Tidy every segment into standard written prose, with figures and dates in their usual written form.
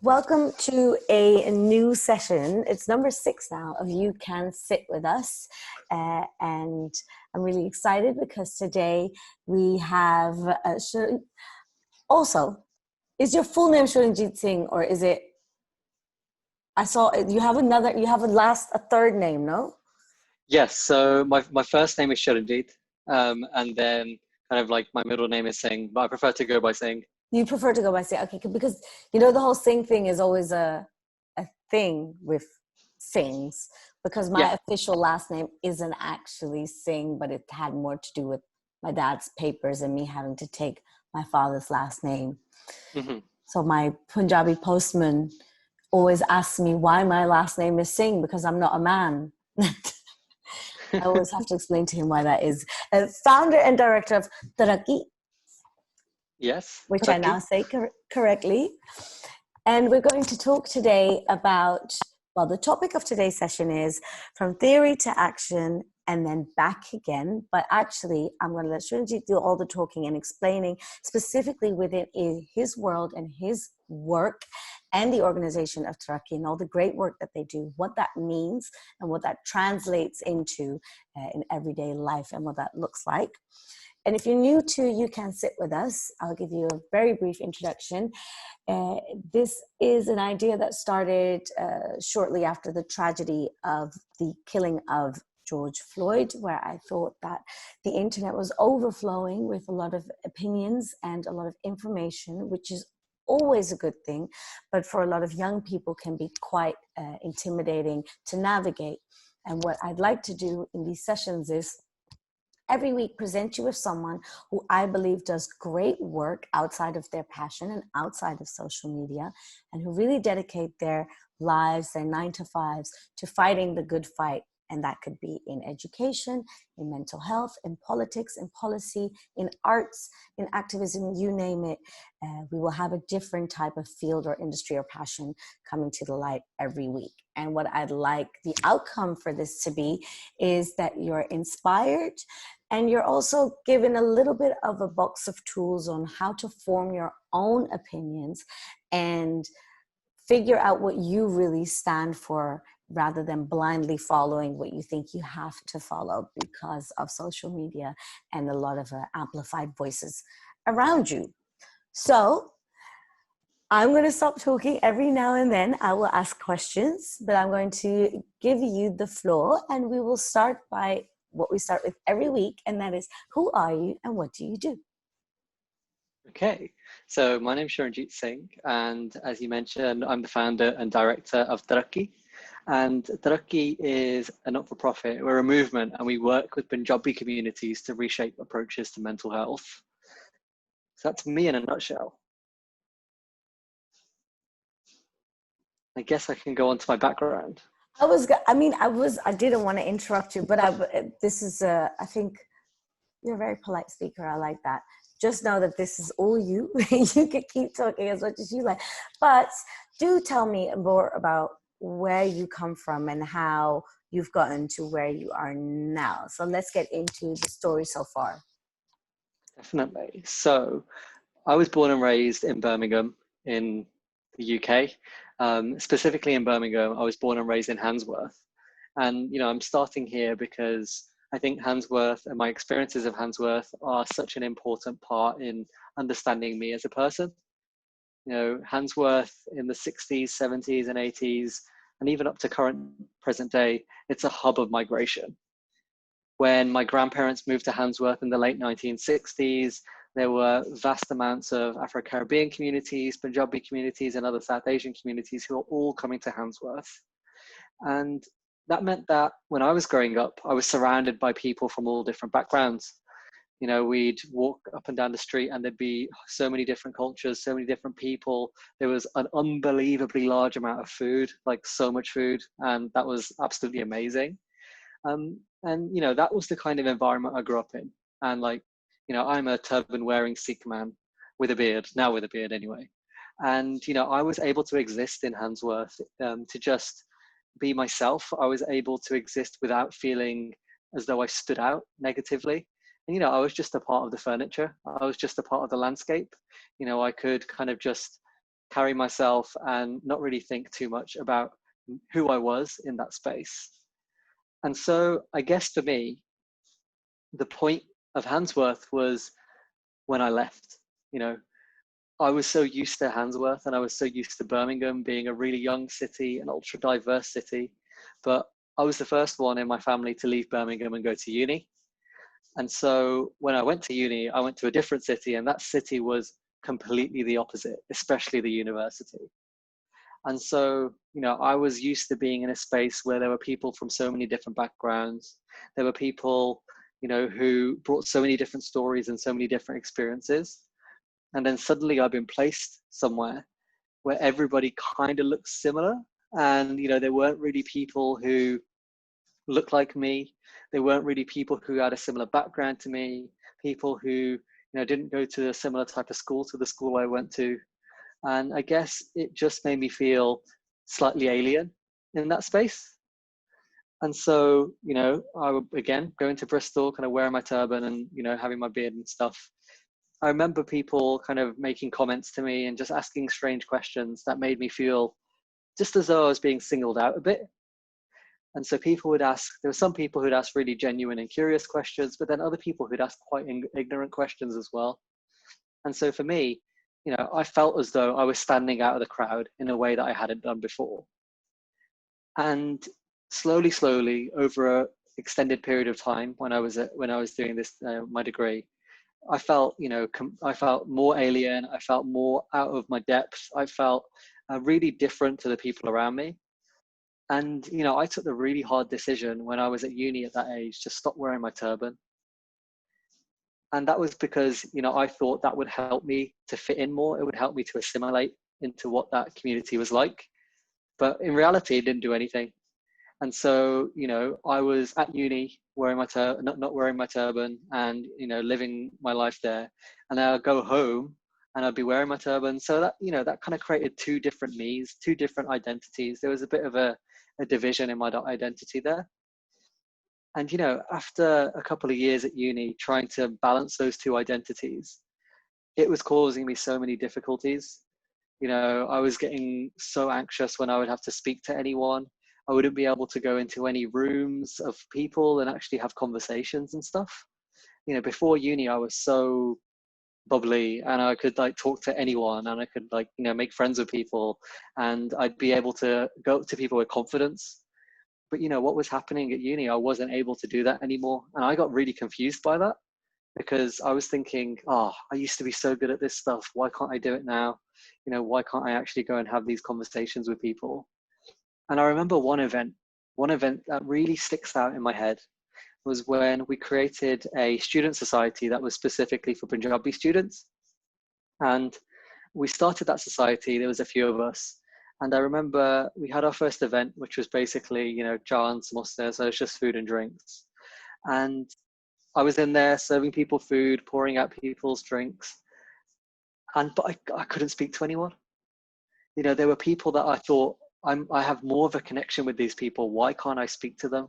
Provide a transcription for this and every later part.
Welcome to a new session. It's number 6 now of You Can Sit With Us. And I'm really excited because today we have, also, is your full name Shuranjeet Singh or is it, I saw you have a third name, no? Yes, so my first name is Shuranjeet, and then kind of like my middle name is Singh, but I prefer to go by Singh. You prefer to go by Singh, okay? Because the whole Singh thing is always a thing with Singhs. Because Yeah. my official last name isn't actually Singh, but it had more to do with my dad's papers and me having to take my father's last name. Hmm. So my Punjabi postman always asks me why my last name is Singh because I'm not a man. I always have to explain to him why that is. Founder and director of Taraki, Yes, which I now Taraki. say correctly. And we're going to talk today about, well, the topic of today's session is from theory to action and then back again. But actually, I'm going to let Shuranjeet do all the talking and explaining specifically within his world and his work and the organization of Taraki and all the great work that they do, what that means and what that translates into in everyday life and what that looks like. And if you're new to You Can Sit With Us, I'll give you a very brief introduction. This is an idea that started shortly after the tragedy of the killing of George Floyd, where I thought that the internet was overflowing with a lot of opinions and a lot of information, which is always a good thing, but for a lot of young people can be quite intimidating to navigate. And what I'd like to do in these sessions is every week present you with someone who I believe does great work outside of their passion and outside of social media, and who really dedicate their lives, their 9 to 5s, to fighting the good fight. And that could be in education, in mental health, in politics, in policy, in arts, in activism, you name it. We will have a different type of field or industry or passion coming to the light every week. And what I'd like the outcome for this to be is that you're inspired, and you're also given a little bit of a box of tools on how to form your own opinions and figure out what you really stand for rather than blindly following what you think you have to follow because of social media and a lot of amplified voices around you. So I'm going to stop talking every now and then. I will ask questions, but I'm going to give you the floor, and we will start by what we start with every week, and that is, who are you and what do you do? Okay, so my name is Shuranjeet Singh, and as you mentioned, I'm the founder and director of Taraki. And Taraki is a not-for-profit. We're a movement, and we work with Punjabi communities to reshape approaches to mental health. So that's me in a nutshell. I guess I can go on to my background. I didn't want to interrupt you, but I think you're a very polite speaker. I like that. Just know that this is all you. You can keep talking as much as you like. But do tell me more about where you come from and how you've gotten to where you are now. So let's get into the story so far. Definitely. So I was born and raised in Birmingham in the UK. Specifically in Birmingham, I was born and raised in Handsworth. And, I'm starting here because I think Handsworth and my experiences of Handsworth are such an important part in understanding me as a person. Handsworth in the 60s, 70s, and 80s, and even up to current present day, it's a hub of migration. When my grandparents moved to Handsworth in the late 1960s, there were vast amounts of Afro-Caribbean communities, Punjabi communities, and other South Asian communities who were all coming to Handsworth. And that meant that when I was growing up, I was surrounded by people from all different backgrounds. We'd walk up and down the street and there'd be so many different cultures, so many different people. There was an unbelievably large amount of food, like so much food. And that was absolutely amazing. And that was the kind of environment I grew up in. And I'm a turban wearing Sikh man with a beard, now with a beard anyway. And I was able to exist in Handsworth, to just be myself. I was able to exist without feeling as though I stood out negatively. And I was just a part of the furniture. I was just a part of the landscape. I could kind of just carry myself and not really think too much about who I was in that space. And so I guess for me, the point of Handsworth was when I left. You know, I was so used to Handsworth and I was so used to Birmingham being a really young city, an ultra diverse city. But I was the first one in my family to leave Birmingham and go to uni. And so when I went to uni, I went to a different city, and that city was completely the opposite, especially the university. And so, you know, I was used to being in a space where there were people from so many different backgrounds. There were people, you know, who brought so many different stories and so many different experiences. And then suddenly I've been placed somewhere where everybody kind of looks similar. And, you know, there weren't really people who looked like me. There weren't really people who had a similar background to me, people who, you know, didn't go to a similar type of school to the school I went to. And I guess it just made me feel slightly alien in that space. And so, you know, I would, again, going to Bristol, kind of wearing my turban and, you know, having my beard and stuff. I remember people kind of making comments to me and just asking strange questions that made me feel just as though I was being singled out a bit. And so people would ask, there were some people who'd ask really genuine and curious questions, but then other people who'd ask quite ignorant questions as well. And so for me, you know, I felt as though I was standing out of the crowd in a way that I hadn't done before. And slowly, over an extended period of time, when I was doing this, my degree, I felt, you know, I felt more alien. I felt more out of my depth. I felt really different to the people around me. And, you know, I took the really hard decision when I was at uni at that age to stop wearing my turban. And that was because, you know, I thought that would help me to fit in more. It would help me to assimilate into what that community was like. But in reality, it didn't do anything. And so, you know, I was at uni wearing my not wearing my turban and, you know, living my life there. And then I'd go home and I'd be wearing my turban. So that, you know, that kind of created two different me's, two different identities. There was a bit of a division in my identity there. And, you know, after a couple of years at uni, trying to balance those two identities, it was causing me so many difficulties. You know, I was getting so anxious when I would have to speak to anyone. I wouldn't be able to go into any rooms of people and actually have conversations and stuff. You know, before uni, I was so bubbly and I could like talk to anyone and I could like, you know, make friends with people and I'd be able to go up to people with confidence. But, you know, what was happening at uni, I wasn't able to do that anymore. And I got really confused by that because I was thinking, oh, I used to be so good at this stuff. Why can't I do it now? You know, why can't I actually go and have these conversations with people? And I remember one event that really sticks out in my head was when we created a student society that was specifically for Punjabi students. And we started that society, there was a few of us. And I remember we had our first event, which was basically, you know, jaan, samosa, so it's just food and drinks. And I was in there serving people food, pouring out people's drinks. But I couldn't speak to anyone. You know, there were people that I thought, I have more of a connection with these people. Why can't I speak to them?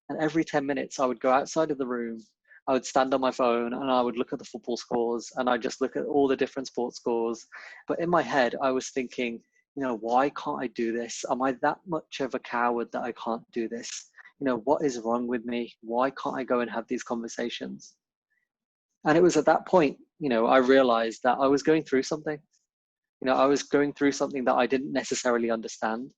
And every 10 minutes, I would go outside of the room. I would stand on my phone and I would look at the football scores and I just look at all the different sports scores. But in my head, I was thinking, you know, why can't I do this? Am I that much of a coward that I can't do this? You know, what is wrong with me? Why can't I go and have these conversations? And it was at that point, you know, I realized that I was going through something. You know, I was going through something that I didn't necessarily understand,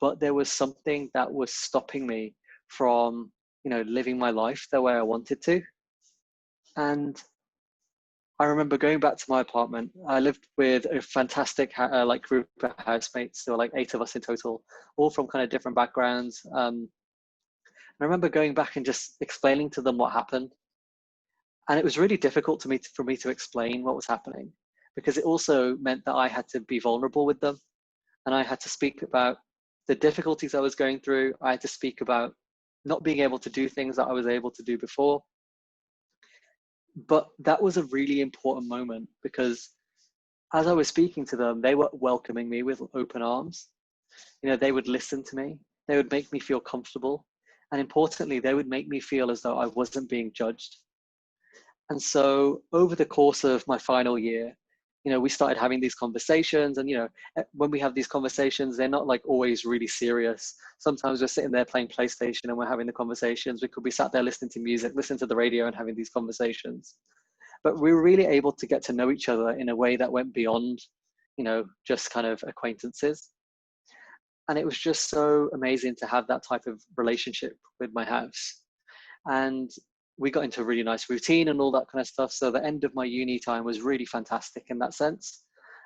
but there was something that was stopping me from, you know, living my life the way I wanted to. And I remember going back to my apartment. I lived with a fantastic like group of housemates. There were like 8 of us in total, all from kind of different backgrounds. I remember going back and just explaining to them what happened. And it was really difficult for me to explain what was happening because it also meant that I had to be vulnerable with them. And I had to speak about the difficulties I was going through. I had to speak about not being able to do things that I was able to do before. But that was a really important moment because as I was speaking to them, they were welcoming me with open arms. You know, they would listen to me. They would make me feel comfortable. And importantly, they would make me feel as though I wasn't being judged. And so over the course of my final year, we started having these conversations, and when we have these conversations, they're not like always really serious. Sometimes we're sitting there playing PlayStation and we're having the conversations. We could be sat there listening to music, listening to the radio and having these conversations. But we were really able to get to know each other in a way that went beyond, just kind of acquaintances. And it was just so amazing to have that type of relationship with my house. And we got into a really nice routine and all that kind of stuff. So the end of my uni time was really fantastic in that sense.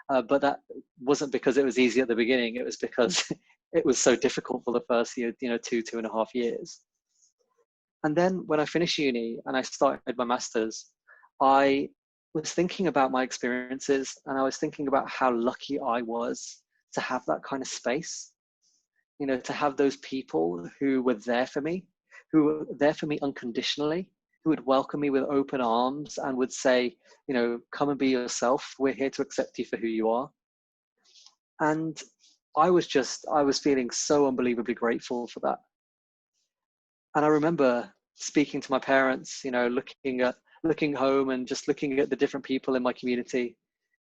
But that wasn't because it was easy at the beginning. It was because it was so difficult for the first year, 2.5 years. And then when I finished uni and I started my master's, I was thinking about my experiences, and I was thinking about how lucky I was to have that kind of space, to have those people who were there for me, who were there for me unconditionally, who would welcome me with open arms and would say, come and be yourself. We're here to accept you for who you are. And I was feeling so unbelievably grateful for that. And I remember speaking to my parents, looking home and just looking at the different people in my community,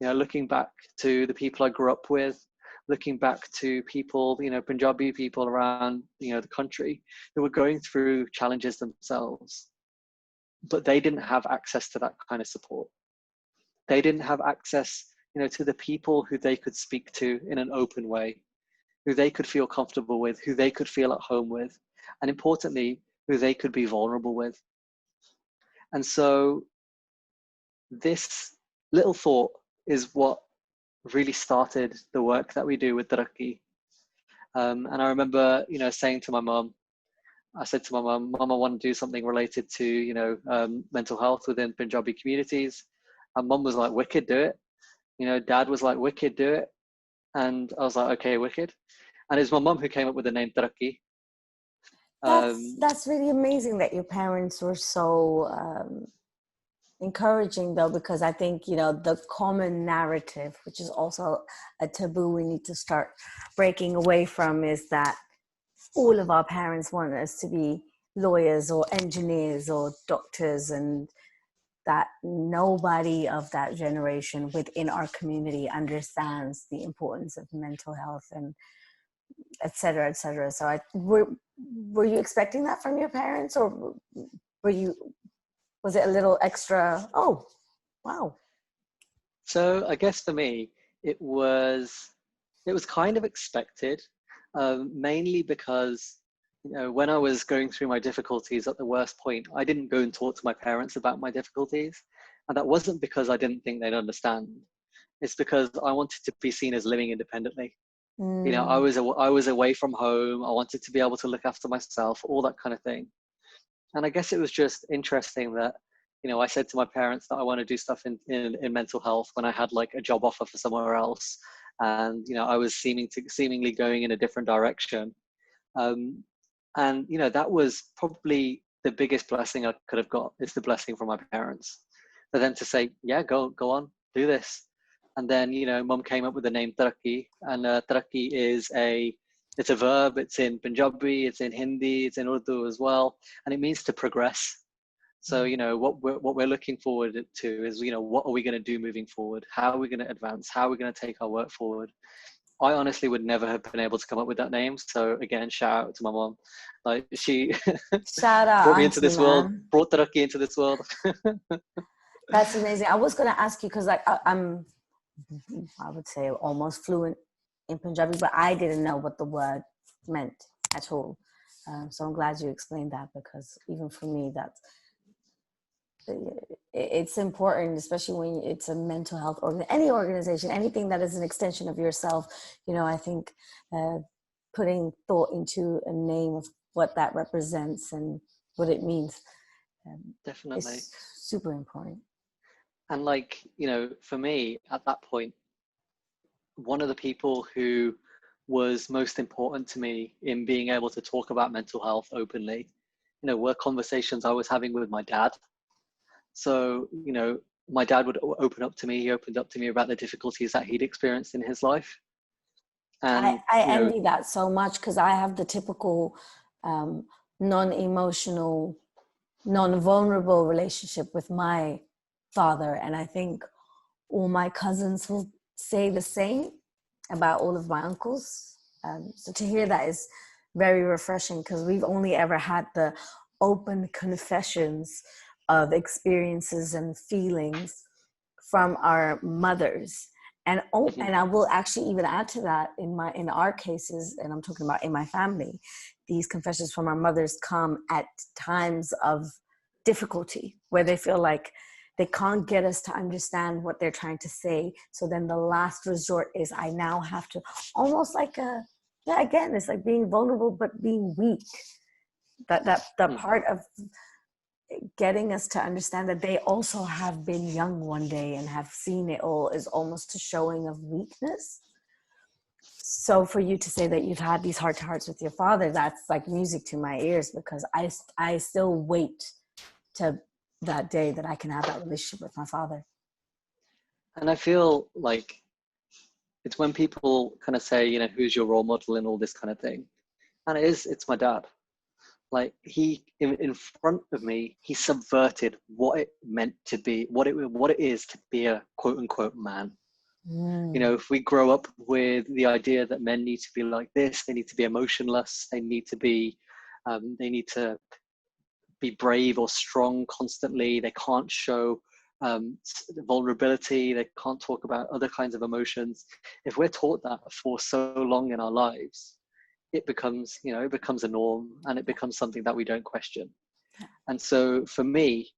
looking back to the people I grew up with, looking back to people, Punjabi people around, the country who were going through challenges themselves, but they didn't have access to that kind of support. They didn't have access, to the people who they could speak to in an open way, who they could feel comfortable with, who they could feel at home with, and importantly, who they could be vulnerable with. And so this little thought is what really started the work that we do with Taraki. And I remember, saying to my mum, I said to my mum, I want to do something related to, mental health within Punjabi communities. And mum was like, wicked, do it. Dad was like, wicked, do it. And I was like, okay, wicked. And it's my mum who came up with the name Taraki. That's really amazing that your parents were so encouraging, though, because I think, the common narrative, which is also a taboo we need to start breaking away from, is that all of our parents want us to be lawyers or engineers or doctors, and that nobody of that generation within our community understands the importance of mental health, and et cetera, et cetera. So were you expecting that from your parents, or was it a little extra? Oh, wow. So I guess for me, it was kind of expected, mainly because, when I was going through my difficulties at the worst point, I didn't go and talk to my parents about my difficulties. And that wasn't because I didn't think they'd understand. It's because I wanted to be seen as living independently. I was away from home. I wanted to be able to look after myself, all that kind of thing. And I guess it was just interesting that, I said to my parents that I want to do stuff in mental health when I had like a job offer for somewhere else. And, I was seemingly going in a different direction. And, that was probably the biggest blessing I could have got, is the blessing from my parents. For them to say, yeah, go on, do this. And then, mum came up with the name Taraki, and Taraki it's a verb. It's in Punjabi, it's in Hindi, it's in Urdu as well. And it means to progress. So, what we're looking forward to is, what are we going to do moving forward? How are we going to advance? How are we going to take our work forward? I honestly would never have been able to come up with that name. So again, shout out to my mom. Like, she Shout out, brought me into this world, man. brought Taraki into this world. That's amazing. I was going to ask you, because I would say almost fluent in Punjabi, but I didn't know what the word meant at all. So I'm glad you explained that, because even for me, it's important, especially when it's a mental health any organization, anything that is an extension of yourself. I think putting thought into a name of what that represents and what it means Definitely is super important. And for me at that point, one of the people who was most important to me in being able to talk about mental health openly, were conversations I was having with my dad. So, my dad would open up to me. He opened up to me about the difficulties that he'd experienced in his life. And I envy that so much, because I have the typical non-emotional, non-vulnerable relationship with my father. And I think all my cousins will say the same about all of my uncles. So to hear that is very refreshing, because we've only ever had the open confessions of experiences and feelings from our mothers. And I will actually even add to that, in our cases, and I'm talking about in my family, these confessions from our mothers come at times of difficulty, where they feel like they can't get us to understand what they're trying to say. So then the last resort is, I now have to, almost like again, it's like being vulnerable but being weak. That part of getting us to understand that they also have been young one day and have seen it all is almost a showing of weakness. So for you to say that you've had these heart to hearts with your father, that's like music to my ears, because I still wait to that day that I can have that relationship with my father. And I feel like it's when people kind of say, you know, who's your role model and all this kind of thing. And it's my dad. Like, he, in front of me, he subverted what it meant to be, what it is to be a quote unquote man. You know, if we grow up with the idea that men need to be like this, they need to be emotionless, they need to be brave or strong constantly, they can't show vulnerability, they can't talk about other kinds of emotions. If we're taught that for so long in our lives, it becomes a norm, and it becomes something that we don't question. And so for me,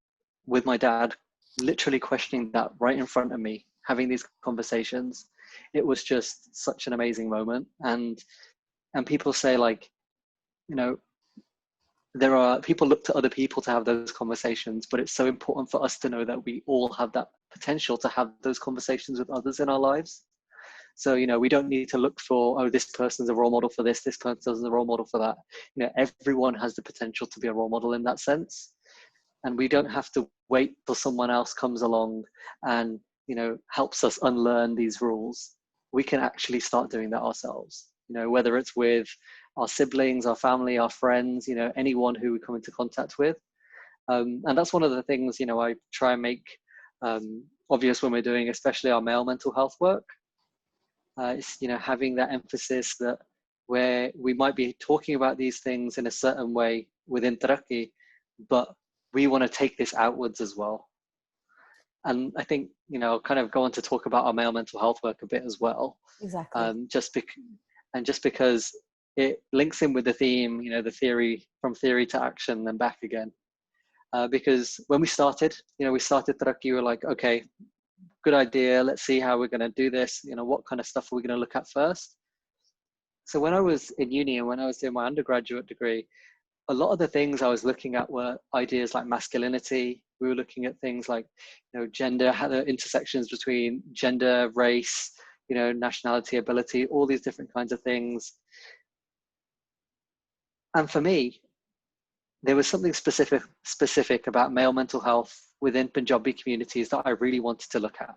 with my dad literally questioning that right in front of me, having these conversations, it was just such an amazing moment. And people say, like, you know, there are people look to other people to have those conversations, but it's so important for us to know that we all have that potential to have those conversations with others in our lives. So, you know, we don't need to look for, oh, this person's a role model for this person's a role model for that. You know, everyone has the potential to be a role model in that sense. And we don't have to wait till someone else comes along and, you know, helps us unlearn these rules. We can actually start doing that ourselves, you know, whether it's with our siblings, our family, our friends, you know, anyone who we come into contact with. And that's one of the things, you know, I try and make obvious when we're doing, especially our male mental health work. It's, you know, having that emphasis that where we might be talking about these things in a certain way within Taraki, but we want to take this outwards as well. And I think, you know, I'll kind of go on to talk about our male mental health work a bit as well. Exactly. Just because it links in with the theme, you know, the theory, from theory to action and back again. Because when we started Taraki, we were like, okay, good idea. Let's see how we're going to do this. You know, what kind of stuff are we going to look at first? So when I was in uni and when I was doing my undergraduate degree, a lot of the things I was looking at were ideas like masculinity. We were looking at things like, you know, gender, how the intersections between gender, race, you know, nationality, ability, all these different kinds of things. And for me, there was something specific about male mental health within Punjabi communities that I really wanted to look at.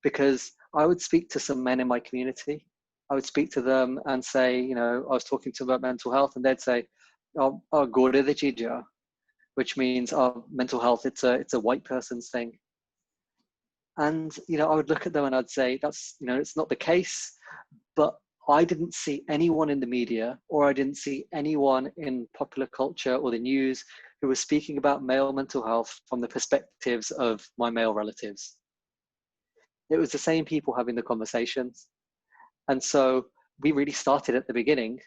Because I would speak to some men in my community. I would speak to them and say, you know, I was talking to them about mental health, and they'd say, oh, gore de chija, which means, oh, mental health, it's a white person's thing. And, you know, I would look at them and I'd say, that's, you know, it's not the case. But I didn't see anyone in the media, or I didn't see anyone in popular culture or the news who was speaking about male mental health from the perspectives of my male relatives. It was the same people having the conversations. And so we really started at the beginning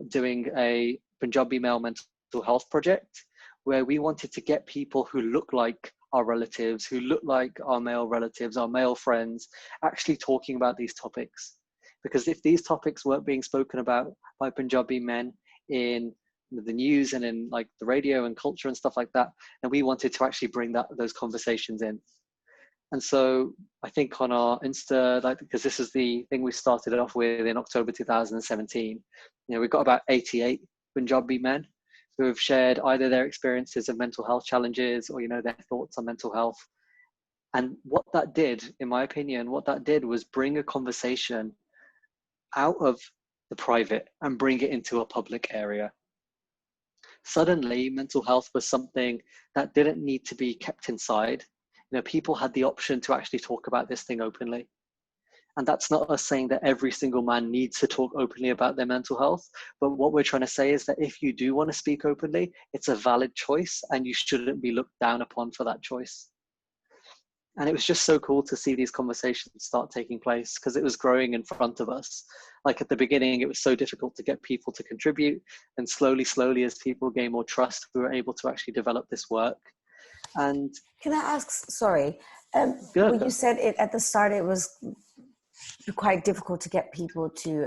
doing a Punjabi male mental health project, where we wanted to get people who look like our relatives, who look like our male relatives, our male friends, actually talking about these topics. Because if these topics weren't being spoken about by Punjabi men in the news and in like the radio and culture and stuff like that, then we wanted to actually bring those conversations in. And so I think on our Insta, like, because this is the thing we started off with in October 2017, you know, we've got about 88 Punjabi men who have shared either their experiences of mental health challenges or, you know, their thoughts on mental health. And what that did, in my opinion, was bring a conversation out of the private and bring it into a public area. Suddenly, mental health was something that didn't need to be kept inside. people had the option to actually talk about this thing openly. And that's not us saying that every single man needs to talk openly about their mental health. But what we're trying to say is that if you do want to speak openly, it's a valid choice and you shouldn't be looked down upon for that choice. And it was just so cool to see these conversations start taking place because it was growing in front of us. Like at the beginning, it was so difficult to get people to contribute. And slowly, as people gain more trust, we were able to actually develop this work. And can I ask, sorry, yeah, well, you said it at the start, it was quite difficult to get people to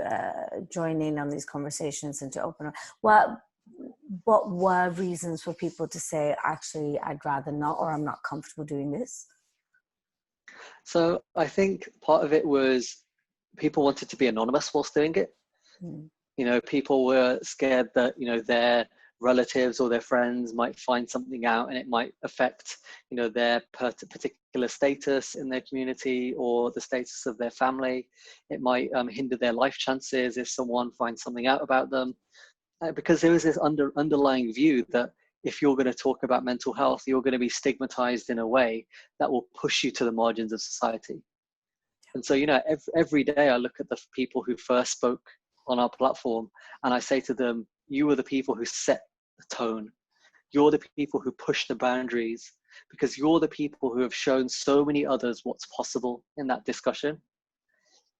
join in on these conversations and to open up. What were reasons for people to say, actually, I'd rather not, or I'm not comfortable doing this? So I think part of it was people wanted to be anonymous whilst doing it. People were scared that, their relatives or their friends might find something out and it might affect, their particular status in their community or the status of their family. It might hinder their life chances if someone finds something out about them. Because there was this underlying view that if you're going to talk about mental health, you're going to be stigmatized in a way that will push you to the margins of society. And so, every day I look at the people who first spoke on our platform and I say to them, you are the people who set the tone. You're the people who push the boundaries because you're the people who have shown so many others what's possible in that discussion.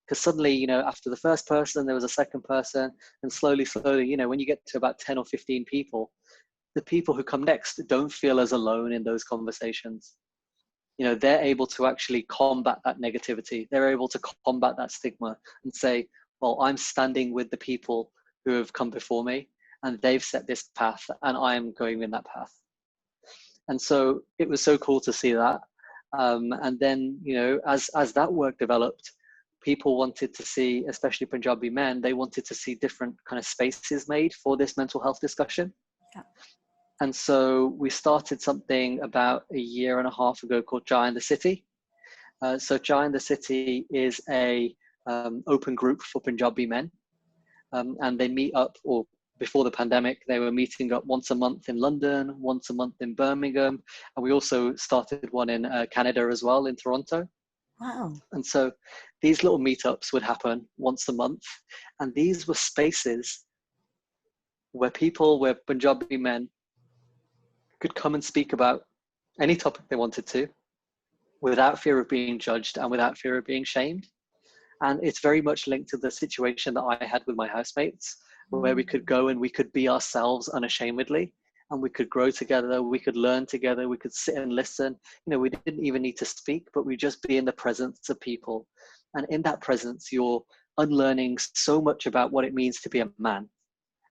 Because suddenly, after the first person, there was a second person, and slowly, when you get to about 10 or 15 people, the people who come next don't feel as alone in those conversations. They're able to actually combat that negativity. They're able to combat that stigma and say, well, I'm standing with the people who have come before me and they've set this path and I'm going in that path. And so it was so cool to see that. And then, as that work developed, people wanted to see, especially Punjabi men, they wanted to see different kind of spaces made for this mental health discussion. Yeah. And so we started something about a year and a half ago called Chai in the City. So Chai in the City is a open group for Punjabi men. And they meet up, or before the pandemic, they were meeting up once a month in London, once a month in Birmingham. And we also started one in Canada as well, in Toronto. Wow. And so these little meetups would happen once a month. And these were spaces where Punjabi men could come and speak about any topic they wanted to without fear of being judged and without fear of being shamed. And it's very much linked to the situation that I had with my housemates, where we could go and we could be ourselves unashamedly, and we could grow together, we could learn together, we could sit and listen. We didn't even need to speak, but we just be in the presence of people. And in that presence, you're unlearning so much about what it means to be a man.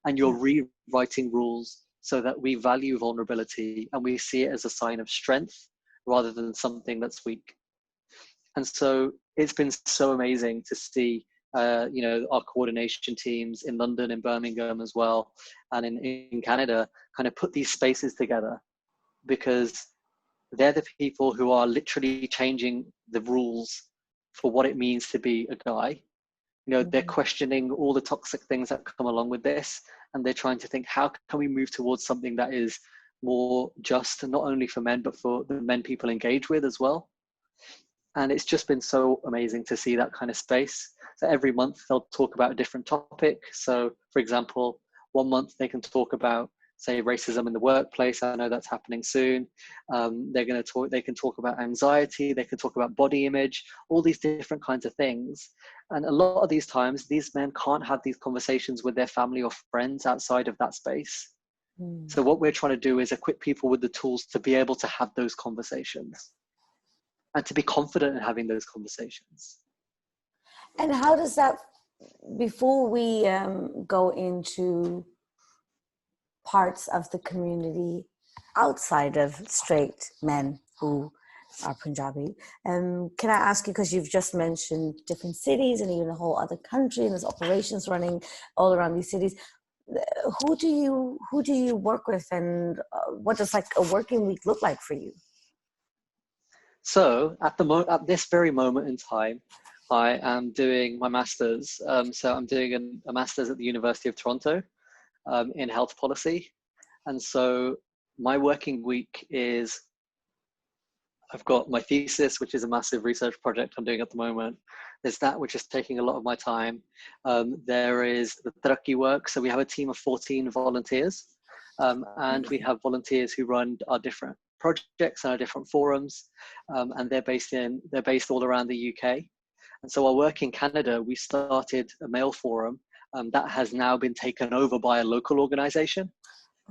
And you're rewriting rules so that we value vulnerability and we see it as a sign of strength rather than something that's weak. And so it's been so amazing to see, our coordination teams in London and Birmingham as well, and in Canada, kind of put these spaces together because they're the people who are literally changing the rules for what it means to be a guy. They're questioning all the toxic things that come along with this, and they're trying to think, how can we move towards something that is more just, not only for men, but for the men people engage with as well. And it's just been so amazing to see that kind of space. So every month they'll talk about a different topic. So for example, one month they can talk about, say, racism in the workplace. I know that's happening soon. They can talk about anxiety. They can talk about body image, all these different kinds of things. And a lot of these times, these men can't have these conversations with their family or friends outside of that space. So what we're trying to do is equip people with the tools to be able to have those conversations and to be confident in having those conversations. And how does that, before we go into parts of the community outside of straight men who are Punjabi, can I ask you, because you've just mentioned different cities and even a whole other country, and there's operations running all around these cities. Who do you work with, and what does like a working week look like for you? So at this very moment in time, I am doing my master's. So I'm doing a master's at the University of Toronto in health policy. And so my working week is I've got my thesis, which is a massive research project I'm doing at the moment. There's that, which is taking a lot of my time. There is the Taraki work. So we have a team of 14 volunteers, and we have volunteers who run our different projects and our different forums, and they're based all around the UK. And so our work in Canada, we started a male forum that has now been taken over by a local organization.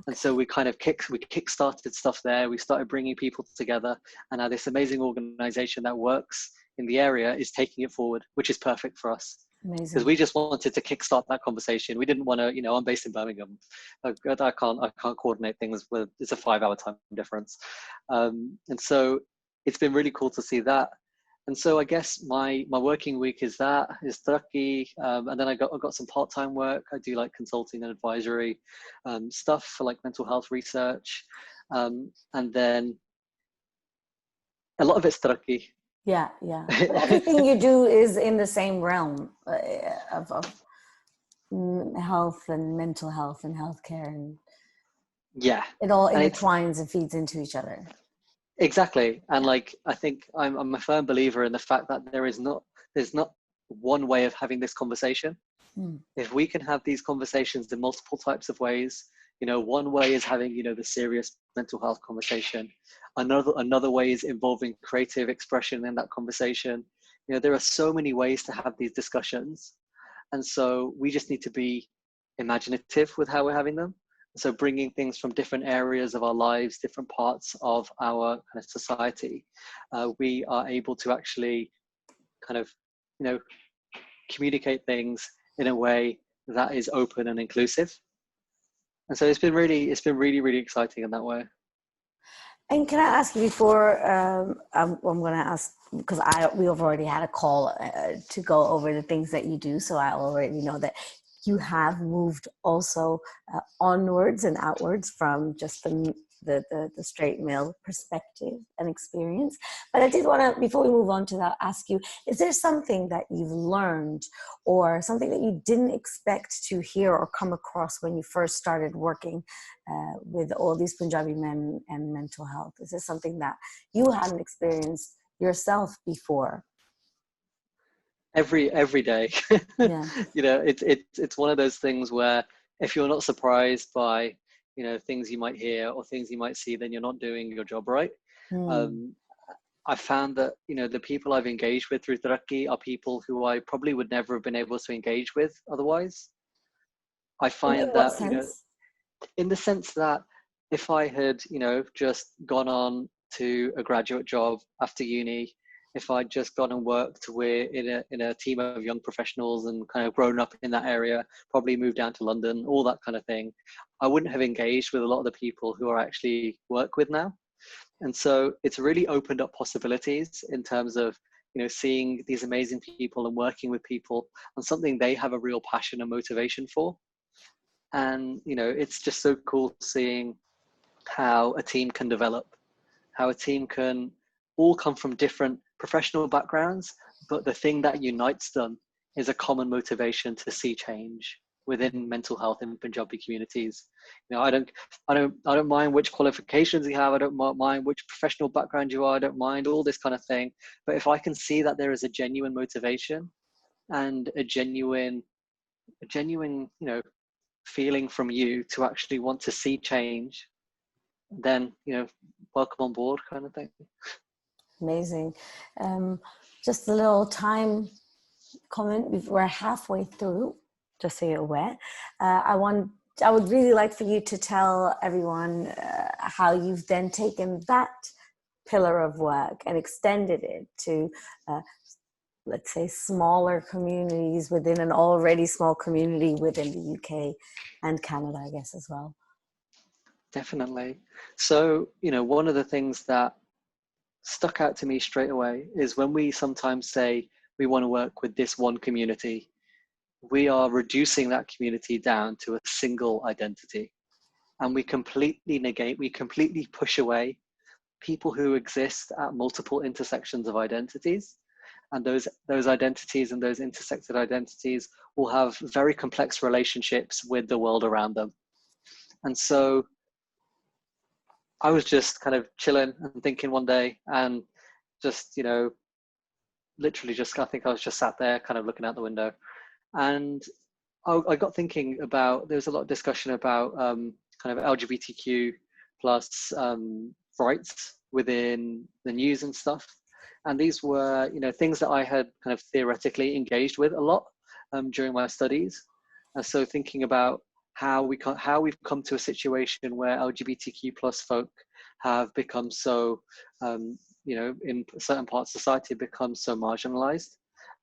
And so we kind of kick-started stuff there. We started bringing people together, and now this amazing organization that works in the area is taking it forward, which is perfect for us. Amazing. Because we just wanted to kickstart that conversation. We didn't want to, I'm based in Birmingham. I can't coordinate things with, it's a 5-hour time difference. And so it's been really cool to see that. And so I guess my working week is Taraki, and then I got some part-time work. I do like consulting and advisory stuff for like mental health research, and then a lot of it's Taraki. Yeah. Everything you do is in the same realm of health and mental health and healthcare, and yeah, it all intertwines and feeds into each other. Exactly. And like, I think I'm a firm believer in the fact that there's not one way of having this conversation. If we can have these conversations in multiple types of ways, one way is having, the serious mental health conversation. Another way is involving creative expression in that conversation. There are so many ways to have these discussions. And so we just need to be imaginative with how we're having them. So bringing things from different areas of our lives, different parts of our kind of society, we are able to actually kind of, communicate things in a way that is open and inclusive. And so it's been really, really exciting in that way. And can I ask you before, I'm going to ask, because we have already had a call to go over the things that you do. So I already know that you have moved also onwards and outwards from just the straight male perspective and experience. But I did want to, before we move on to that, ask you, is there something that you've learned or something that you didn't expect to hear or come across when you first started working with all these Punjabi men and mental health? Is this something that you hadn't experienced yourself before? Every day. Yeah. It's one of those things where if you're not surprised by things you might hear or things you might see, then you're not doing your job right. I found that the people I've engaged with through Taraki are people who I probably would never have been able to engage with otherwise. I find that in the sense that if I had just gone on to a graduate job after uni, if I'd just gone and worked in a team of young professionals and kind of grown up in that area, probably moved down to London, all that kind of thing, I wouldn't have engaged with a lot of the people who I actually work with now. And so it's really opened up possibilities in terms of, seeing these amazing people and working with people on something they have a real passion and motivation for. And, it's just so cool seeing how a team can develop, how a team can all come from different professional backgrounds, but the thing that unites them is a common motivation to see change within mental health in Punjabi communities. I don't mind which qualifications you have. I don't mind which professional background you are. I don't mind all this kind of thing. But if I can see that there is a genuine motivation and a genuine, feeling from you to actually want to see change, then, welcome on board kind of thing. Amazing. Just a little time comment. We're halfway through, just so you're aware. I would really like for you to tell everyone how you've then taken that pillar of work and extended it to, let's say, smaller communities within an already small community within the UK and Canada, I guess, as well. Definitely. So, one of the things that stuck out to me straight away is when we sometimes say we want to work with this one community, we are reducing that community down to a single identity. And we completely push away people who exist at multiple intersections of identities. And those identities and those intersected identities will have very complex relationships with the world around them. And so I was just kind of chilling and thinking one day, and just, literally just, I think I was just sat there kind of looking out the window. And I got thinking about, there was a lot of discussion about kind of LGBTQ plus rights within the news and stuff. And these were, things that I had kind of theoretically engaged with a lot during my studies. And so thinking about how we've come to a situation where LGBTQ plus folk have become so, in certain parts of society, become so marginalized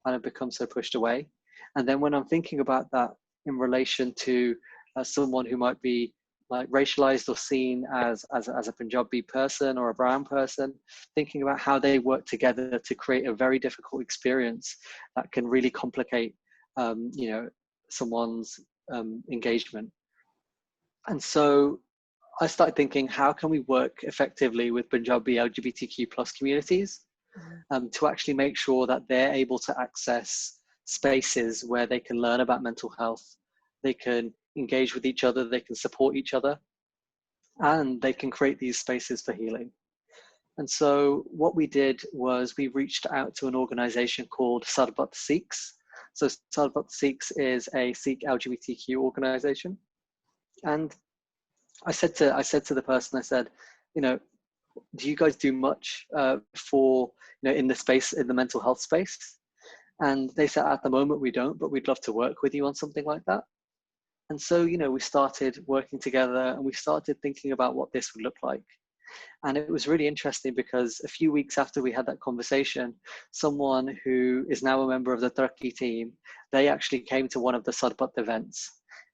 and have become so pushed away. And then when I'm thinking about that in relation to someone who might be like racialized or seen as a Punjabi person or a brown person, thinking about how they work together to create a very difficult experience that can really complicate, someone's engagement. And so I started thinking, how can we work effectively with Punjabi LGBTQ plus communities to actually make sure that they're able to access spaces where they can learn about mental health, they can engage with each other, they can support each other, and they can create these spaces for healing. And so what we did was we reached out to an organization called Sarbat Sikhs. So Sarbat Sikhs is a Sikh LGBTQ organization. And I said to the person, I said, do you guys do much for, in the space, in the mental health space? And they said, at the moment we don't, but we'd love to work with you on something like that. And so, we started working together and we started thinking about what this would look like. And it was really interesting because a few weeks after we had that conversation, someone who is now a member of the Taraki team, they actually came to one of the Sarbat events,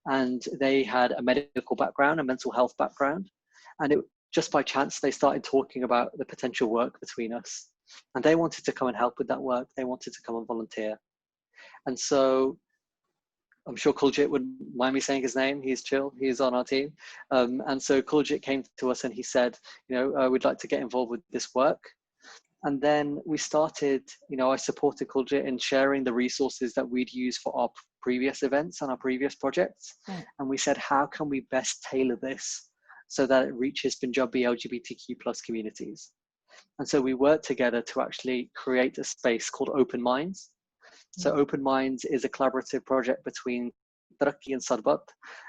and they had a medical background, a mental health background. And it just by chance, they started talking about the potential work between us. And they wanted to come and help with that work. They wanted to come and volunteer. And so I'm sure Kuljit wouldn't mind me saying his name. He's chill. He's on our team. And so Kuljit came to us and he said, we'd like to get involved with this work. And then we started, I supported Kuljit in sharing the resources that we'd use for our previous events and our previous projects. Right. And we said, how can we best tailor this so that it reaches Punjabi LGBTQ plus communities? And so we worked together to actually create a space called Open Minds. So Open Minds is a collaborative project between Taraki and Sarbat,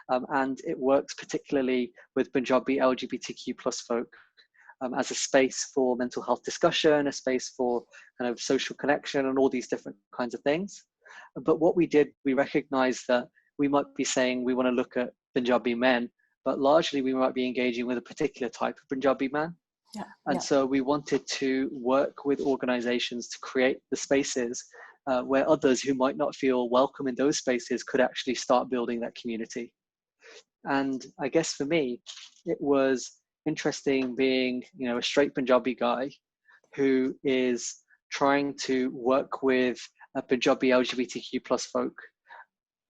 and it works particularly with Punjabi LGBTQ plus folk as a space for mental health discussion, a space for kind of social connection and all these different kinds of things. But what we did, we recognized that we might be saying we want to look at Punjabi men, but largely we might be engaging with a particular type of Punjabi man. And so we wanted to work with organizations to create the spaces where others who might not feel welcome in those spaces could actually start building that community. And I guess for me, it was interesting being, a straight Punjabi guy who is trying to work with Punjabi LGBTQ plus folk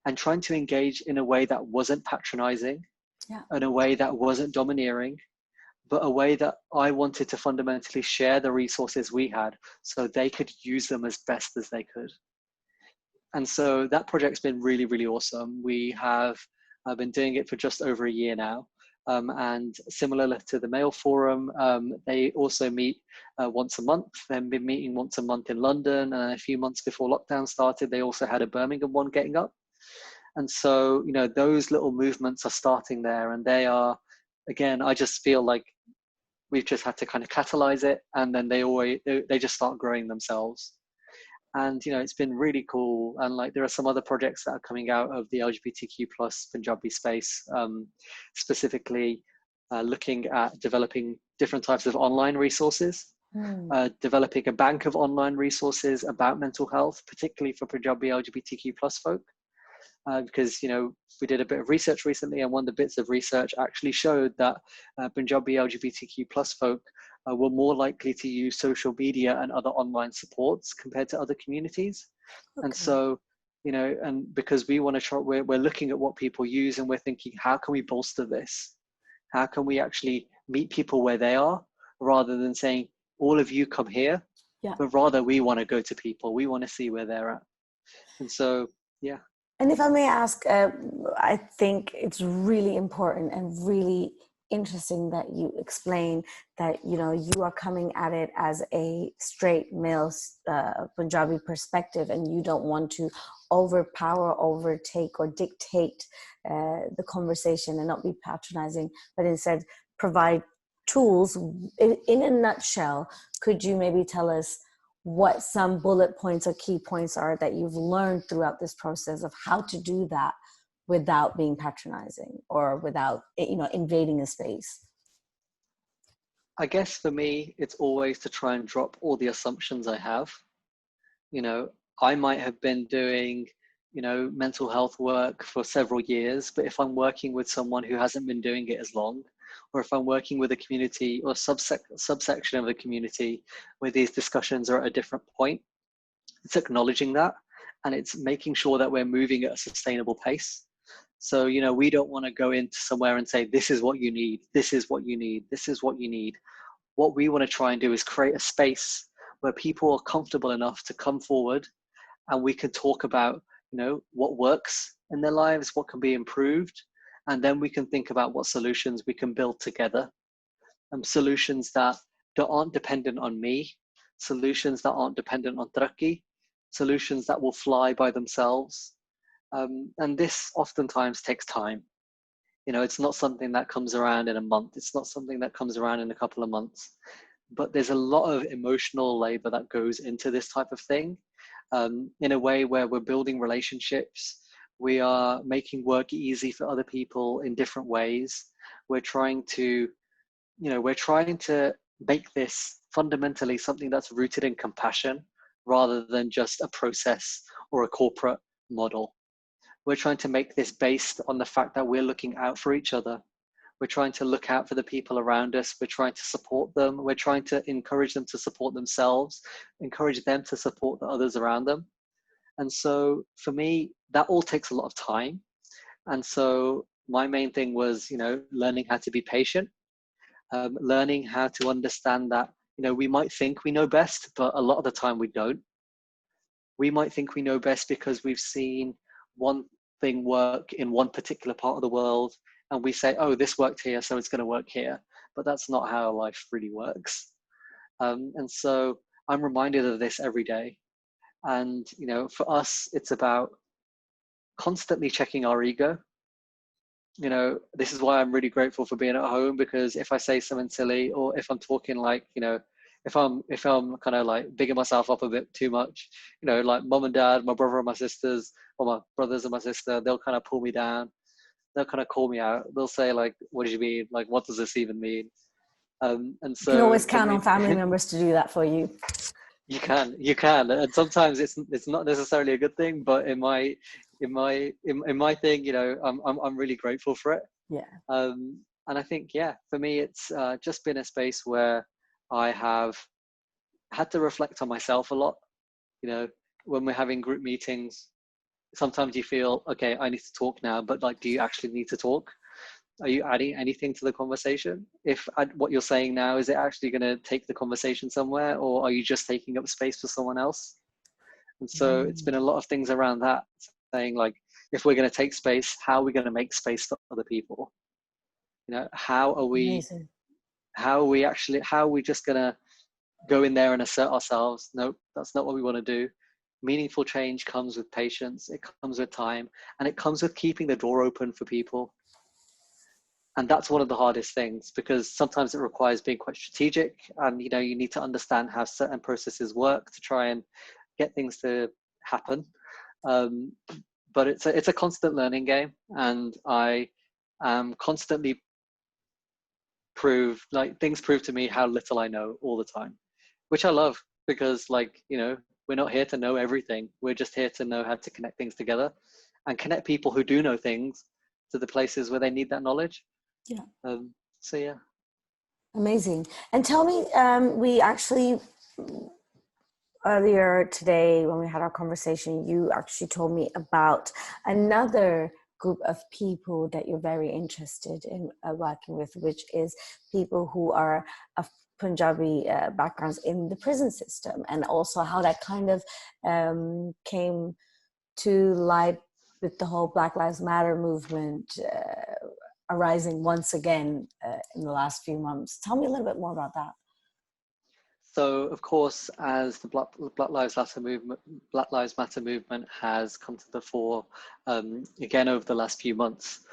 and trying to engage in a way that wasn't patronizing, in a way that wasn't domineering, but a way that I wanted to fundamentally share the resources we had so they could use them as best as they could. And so that project's been really, really awesome. We have been doing it for just over a year now. And similar to the Mail Forum, they also meet once a month. They've been meeting once a month in London. And a few months before lockdown started, they also had a Birmingham one getting up. And so, those little movements are starting there, and they are, again, I just feel like we've just had to kind of catalyze it, and then they just start growing themselves. And it's been really cool. And like there are some other projects that are coming out of the LGBTQ plus Punjabi space, specifically looking at developing different types of online resources, developing a bank of online resources about mental health, particularly for Punjabi LGBTQ plus folk. Because we did a bit of research recently, and one of the bits of research actually showed that Punjabi LGBTQ plus folk were more likely to use social media and other online supports compared to other communities. Okay. And so, and because we want to try, we're looking at what people use, and we're thinking, how can we bolster this? How can we actually meet people where they are, rather than saying, all of you come here, but rather we want to go to people, we want to see where they're at. And so, yeah. And if I may ask, I think it's really important and really interesting that you explain that, you know, you are coming at it as a straight male Punjabi perspective, and you don't want to overpower, overtake, or dictate the conversation and not be patronizing, but instead provide tools. In a nutshell, could you maybe tell us what some bullet points or key points are that you've learned throughout this process of how to do that without being patronizing or without, you know, invading a space? I guess for me, it's always to try and drop all the assumptions I have. You know, I might have been doing, you know, mental health work for several years, but if I'm working with someone who hasn't been doing it as long, or if I'm working with a community or subsection of a community where these discussions are at a different point, it's acknowledging that, and it's making sure that we're moving at a sustainable pace. So, you know, we don't want to go into somewhere and say, this is what you need, this is what you need, this is what you need. What we want to try and do is create a space where people are comfortable enough to come forward, and we can talk about, you know, what works in their lives, what can be improved, and then we can think about what solutions we can build together. Solutions that aren't dependent on me, solutions that aren't dependent on Taraki, solutions that will fly by themselves. And this oftentimes takes time. You know, it's not something that comes around in a month. It's not something that comes around in a couple of months. But there's a lot of emotional labor that goes into this type of thing, in a way where we're building relationships. We are making work easy for other people in different ways. We're trying to, you know, we're trying to make this fundamentally something that's rooted in compassion rather than just a process or a corporate model. We're trying to make this based on the fact that we're looking out for each other. We're trying to look out for the people around us. We're trying to support them. We're trying to encourage them to support themselves, encourage them to support the others around them. And so for me, that all takes a lot of time. And so my main thing was, you know, learning how to be patient, learning how to understand that, you know, we might think we know best, but a lot of the time we don't. We might think we know best because we've seen one thing work in one particular part of the world, and we say, oh, this worked here, so it's going to work here. But that's not how life really works. And so I'm reminded of this every day. And, you know, for us, it's about constantly checking our ego. You know, this is why I'm really grateful for being at home, because if I say something silly, or if I'm talking like, you know, if I'm kind of like bigging myself up a bit too much, you know, like mom and dad, my brother and my sisters, or my brothers and my sister, they'll kind of pull me down. They'll kind of call me out. They'll say like, what do you mean? Like, what does this even mean? And You can so always for count me, on family members to do that for you. you can, and sometimes it's not necessarily a good thing, but in my thing, you know, I'm really grateful for it. Yeah. And I think, yeah, for me, it's just been a space where I have had to reflect on myself a lot. You know, when we're having group meetings, sometimes you feel, okay, I need to talk now, but like, do you actually need to talk? Are you adding anything to the conversation? If what you're saying now, is it actually going to take the conversation somewhere, or are you just taking up space for someone else? And so it's been a lot of things around that, saying like, if we're going to take space, how are we going to make space for other people? You know, how are we Amazing. how are we just going to go in there and assert ourselves? Nope, that's not what we want to do. Meaningful change comes with patience, it comes with time, and it comes with keeping the door open for people. And that's one of the hardest things, because sometimes it requires being quite strategic, and you know, you need to understand how certain processes work to try and get things to happen. But it's a constant learning game, and I am constantly things prove to me how little I know all the time, which I love, because like, you know, we're not here to know everything. We're just here to know how to connect things together and connect people who do know things to the places where they need that knowledge. Yeah. So yeah. Amazing. And tell me, we actually earlier today when we had our conversation, you actually told me about another group of people that you're very interested in working with, which is people who are of Punjabi backgrounds in the prison system, and also how that kind of came to light with the whole Black Lives Matter movement arising once again in the last few months. Tell me a little bit more about that. So, of course, as the Black Lives Matter movement has come to the fore again over the last few months,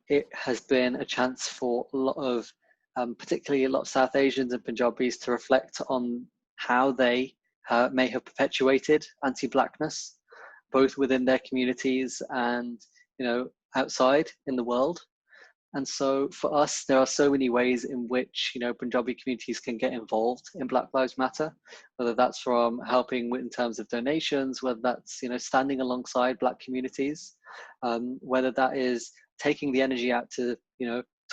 it has been a chance for a lot of, particularly a lot of South Asians and Punjabis, to reflect on how they may have perpetuated anti-Blackness, both within their communities and, outside in the world. And so for us, there are so many ways in which, Punjabi communities can get involved in Black Lives Matter, whether that's from helping in terms of donations, whether that's, standing alongside Black communities, whether that is taking the energy out to,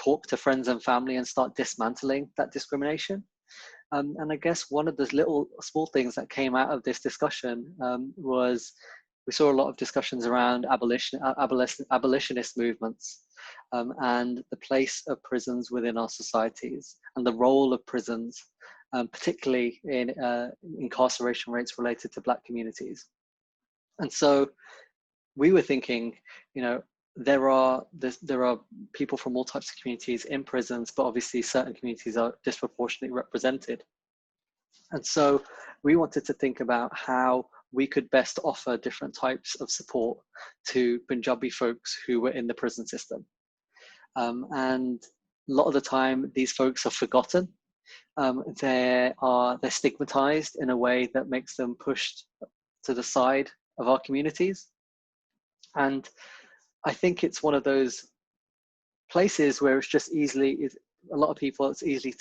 talk to friends and family and start dismantling that discrimination. And I guess one of the little small things that came out of this discussion was we saw a lot of discussions around abolitionist movements and the place of prisons within our societies and the role of prisons, particularly in incarceration rates related to Black communities. And so we were thinking, there are people from all types of communities in prisons, but obviously certain communities are disproportionately represented. And so we wanted to think about how we could best offer different types of support to Punjabi folks who were in the prison system. And a lot of the time, these folks are forgotten. They're stigmatized in a way that makes them pushed to the side of our communities. And I think it's one of those places where it's just a lot of people, it's easy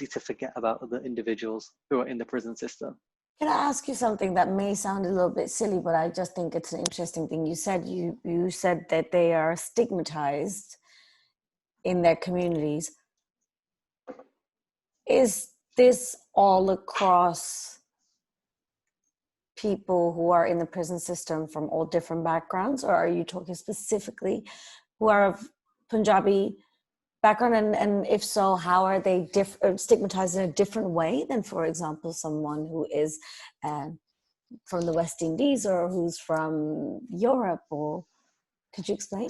to forget about the individuals who are in the prison system. Can I ask you something that may sound a little bit silly, but I just think it's an interesting thing. You said that they are stigmatized in their communities. Is this all across people who are in the prison system from all different backgrounds, or are you talking specifically who are of Punjabi background, and if so, how are they stigmatized in a different way than, for example, someone who is from the West Indies or who's from Europe? Or could you explain?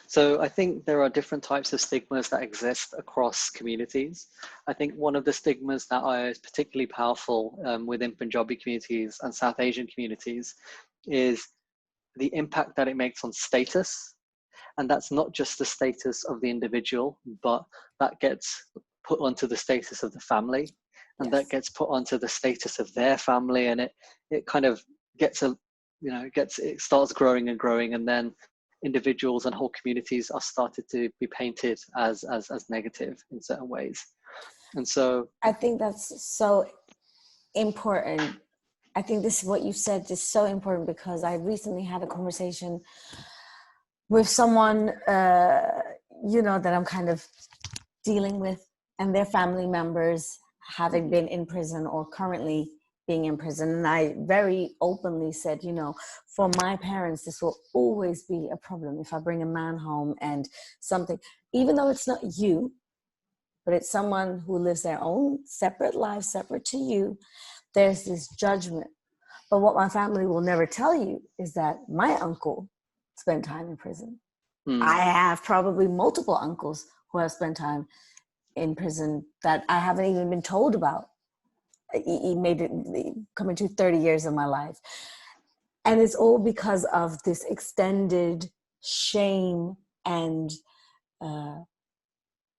So I think there are different types of stigmas that exist across communities. I think one of the stigmas that is particularly powerful within Punjabi communities and South Asian communities is the impact that it makes on status. And that's not just the status of the individual, but that gets put onto the status of the family, and that gets put onto the status of their family, and it kind of it starts growing and growing, and then individuals and whole communities are started to be painted as negative in certain ways. And so I think that's so important. I think what you said is so important, because I recently had a conversation with someone, that I'm kind of dealing with, and their family members having been in prison or currently being in prison. And I very openly said, for my parents, this will always be a problem if I bring a man home and something, even though it's not you, but it's someone who lives their own separate life, separate to you, there's this judgment. But what my family will never tell you is that my uncle spent time in prison. I have probably multiple uncles who have spent time in prison that I haven't even been told about. He made it coming to 30 years of my life. And it's all because of this extended shame and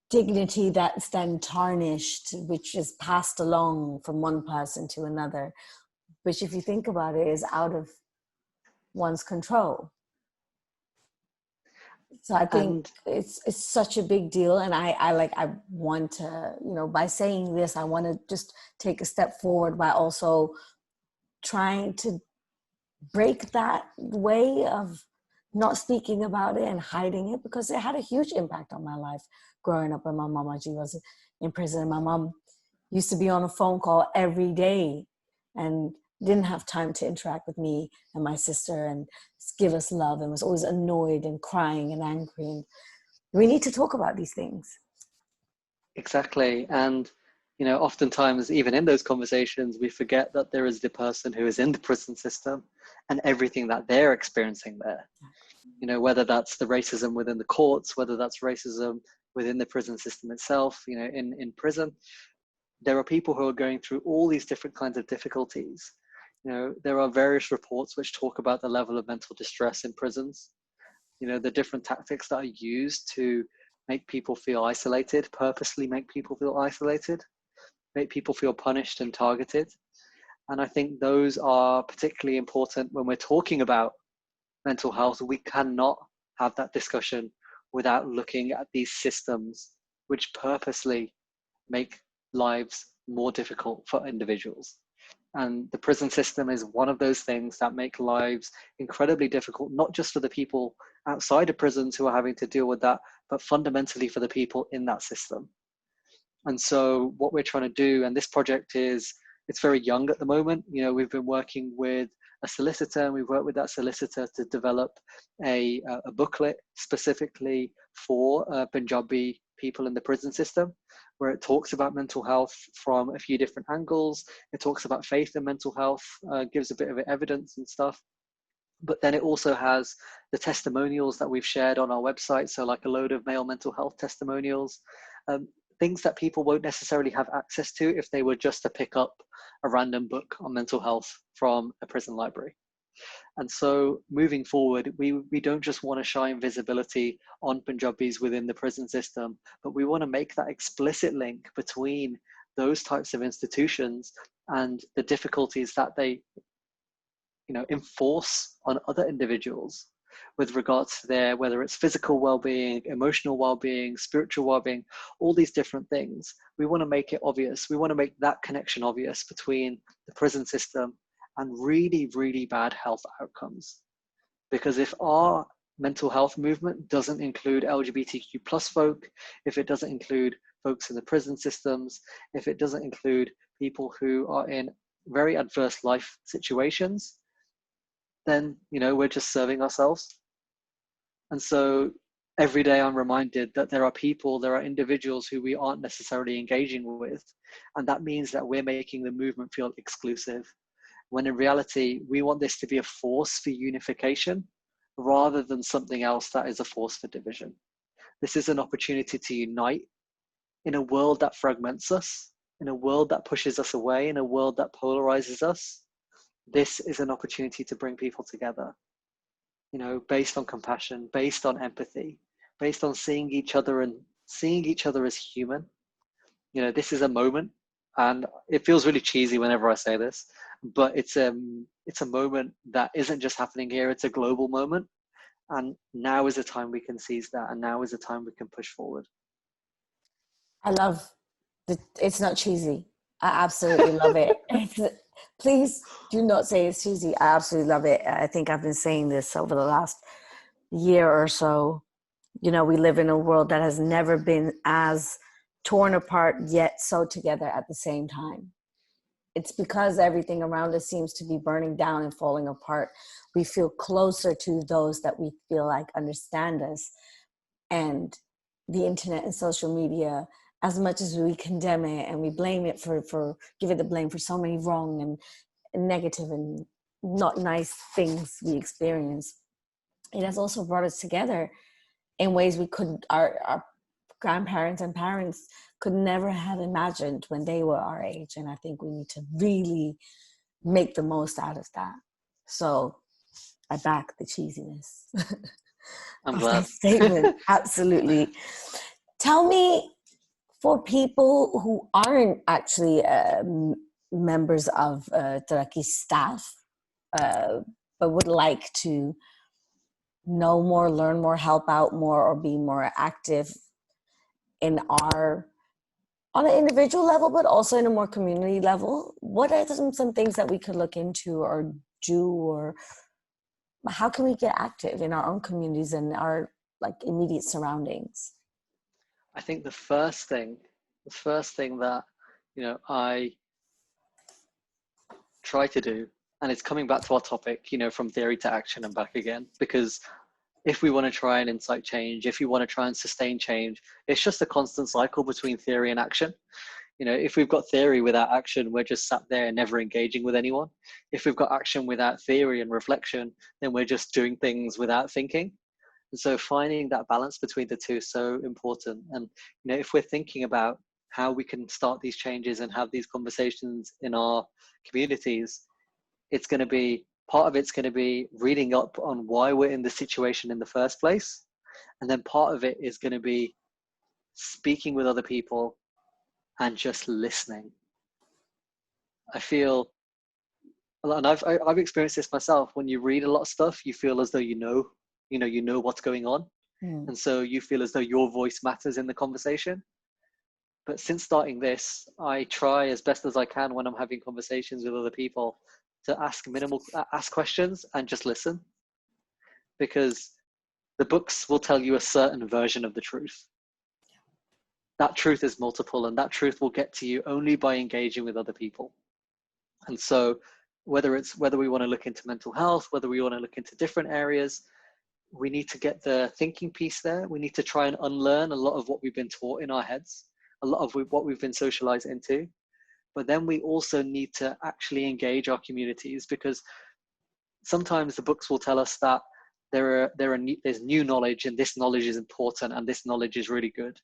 dignity that's then tarnished, which is passed along from one person to another, which, if you think about it, is out of one's control. So I think it's such a big deal. And I want to, by saying this, I want to just take a step forward by also trying to break that way of not speaking about it and hiding it, because it had a huge impact on my life growing up when my mamaji was in prison. My mom used to be on a phone call every day and didn't have time to interact with me and my sister and give us love, and was always annoyed and crying and angry. And we need to talk about these things. Exactly. And oftentimes, even in those conversations, we forget that there is the person who is in the prison system and everything that they're experiencing there. Whether that's the racism within the courts, whether that's racism within the prison system itself, in prison, there are people who are going through all these different kinds of difficulties. There are various reports which talk about the level of mental distress in prisons, the different tactics that are used to make people feel isolated, purposely make people feel isolated, make people feel punished and targeted. And I think those are particularly important when we're talking about mental health. We cannot have that discussion without looking at these systems which purposely make lives more difficult for individuals. And the prison system is one of those things that make lives incredibly difficult, not just for the people outside of prisons who are having to deal with that, but fundamentally for the people in that system. And so what we're trying to do, and this project it's very young at the moment. We've been working with a solicitor, and we've worked with that solicitor to develop a booklet specifically for Punjabi people in the prison system, where it talks about mental health from a few different angles. It talks about faith and mental health, gives a bit of evidence and stuff. But then it also has the testimonials that we've shared on our website. So like a load of male mental health testimonials, things that people won't necessarily have access to if they were just to pick up a random book on mental health from a prison library. And so moving forward, we don't just want to shine visibility on Punjabis within the prison system, but we want to make that explicit link between those types of institutions and the difficulties that they enforce on other individuals with regards to their, whether it's physical well-being, emotional well-being, spiritual well-being, all these different things. We want to make it obvious. We want to make that connection obvious between the prison system and really, really bad health outcomes. Because if our mental health movement doesn't include LGBTQ plus folk, if it doesn't include folks in the prison systems, if it doesn't include people who are in very adverse life situations, then we're just serving ourselves. And so every day I'm reminded that there are individuals who we aren't necessarily engaging with, and that means that we're making the movement feel exclusive, when in reality we want this to be a force for unification rather than something else that is a force for division. This is an opportunity to unite in a world that fragments us, in a world that pushes us away, in a world that polarizes us. This is an opportunity to bring people together, based on compassion, based on empathy, based on seeing each other as human. This is a moment, and it feels really cheesy whenever I say this, but it's a moment that isn't just happening here, it's a global moment. And now is the time we can seize that, and now is the time we can push forward. I love it's not cheesy. I absolutely love it. Please do not say it's cheesy. I absolutely love it. I think I've been saying this over the last year or so. We live in a world that has never been as torn apart yet so together at the same time. It's because everything around us seems to be burning down and falling apart. We feel closer to those that we feel like understand us. And the internet and social media, as much as we condemn it and we blame it give it the blame for so many wrong and negative and not nice things we experience, it has also brought us together in ways our grandparents and parents could never have imagined when they were our age. And I think we need to really make the most out of that. So I back the cheesiness. I'm glad. Statement. Absolutely. Tell me, for people who aren't actually members of Taraki's staff, but would like to know more, learn more, help out more, or be more active on an individual level, but also in a more community level, what are some things that we could look into or do, or how can we get active in our own communities and our immediate surroundings? I think the first thing that I try to do, and it's coming back to our topic, from theory to action and back again, because if we want to try and incite change, if you want to try and sustain change, it's just a constant cycle between theory and action. If we've got theory without action, we're just sat there never engaging with anyone. If we've got action without theory and reflection, then we're just doing things without thinking. And so finding that balance between the two is so important. And if we're thinking about how we can start these changes and have these conversations in our communities, it's going to be, part of it's going to be reading up on why we're in the situation in the first place. And then part of it is going to be speaking with other people and just listening. I feel, and I've experienced this myself, when you read a lot of stuff, you feel as though you know what's going on. And so you feel as though your voice matters in the conversation. But since starting this, I try as best as I can when I'm having conversations with other people to ask questions and just listen, because the books will tell you a certain version of the truth. That truth is multiple, and that truth will get to you only by engaging with other people. And so whether we want to look into mental health, whether we want to look into different areas, we need to get the thinking piece there. We need to try and unlearn a lot of what we've been taught in our heads, a lot of what we've been socialized into. But then we also need to actually engage our communities, because sometimes the books will tell us that there's new knowledge, and this knowledge is important, and this knowledge is really good.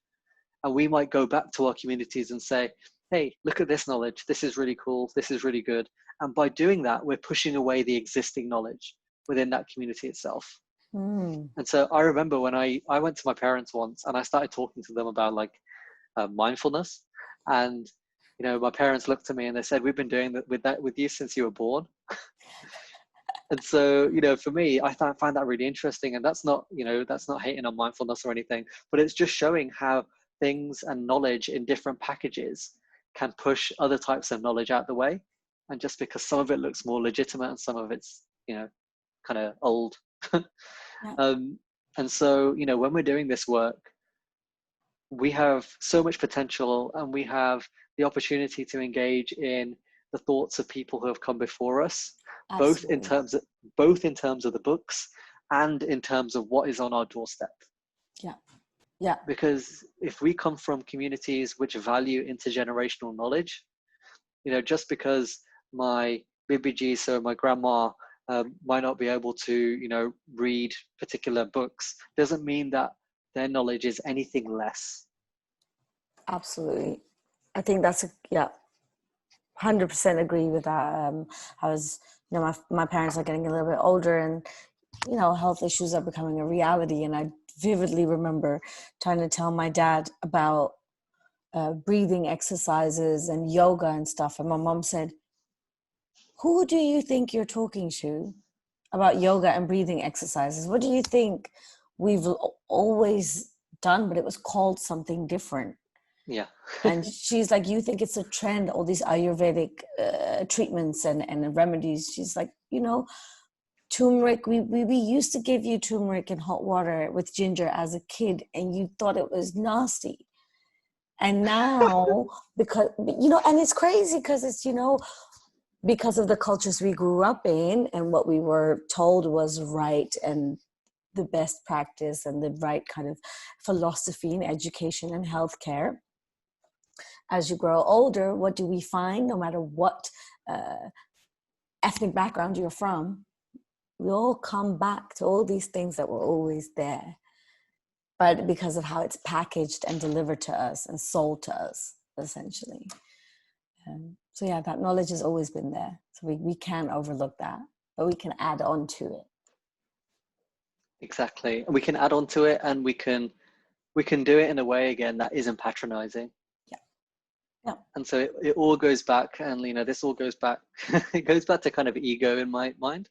And we might go back to our communities and say, hey, look at this knowledge. This is really cool. This is really good. And by doing that, we're pushing away the existing knowledge within that community itself. And so I remember when I went to my parents once and I started talking to them about mindfulness. And, my parents looked at me and they said, we've been doing that with you since you were born. And so, for me, I find that really interesting. And that's not hating on mindfulness or anything, but it's just showing how things and knowledge in different packages can push other types of knowledge out the way. And just because some of it looks more legitimate and some of it's, kind of old. And so, when we're doing this work, we have so much potential, and we have the opportunity to engage in the thoughts of people who have come before us. Absolutely. both in terms of the books and in terms of what is on our doorstep. Yeah. Because if we come from communities which value intergenerational knowledge, just because my BBG, so my grandma, might not be able to, read particular books, doesn't mean that their knowledge is anything less. Absolutely. I think that's 100% agree with that. I was, my parents are getting a little bit older, and, health issues are becoming a reality. And I vividly remember trying to tell my dad about breathing exercises and yoga and stuff. And my mom said, who do you think you're talking to about yoga and breathing exercises? What do you think we've always done, but it was called something different? Yeah. And she's like, you think it's a trend, all these Ayurvedic treatments and remedies. She's like, turmeric, we used to give you turmeric in hot water with ginger as a kid, and you thought it was nasty. And now, because, and it's crazy because it's, because of the cultures we grew up in and what we were told was right and the best practice and the right kind of philosophy in education and healthcare. As you grow older, what do we find? No matter what ethnic background you're from, we all come back to all these things that were always there, but because of how it's packaged and delivered to us and sold to us, essentially. So that knowledge has always been there. So we can't overlook that, but we can add on to it. Exactly. We can add on to it, and we can do it in a way, again, that isn't patronizing. Yeah. And so it all goes back, and this all goes back. It goes back to kind of ego in my mind,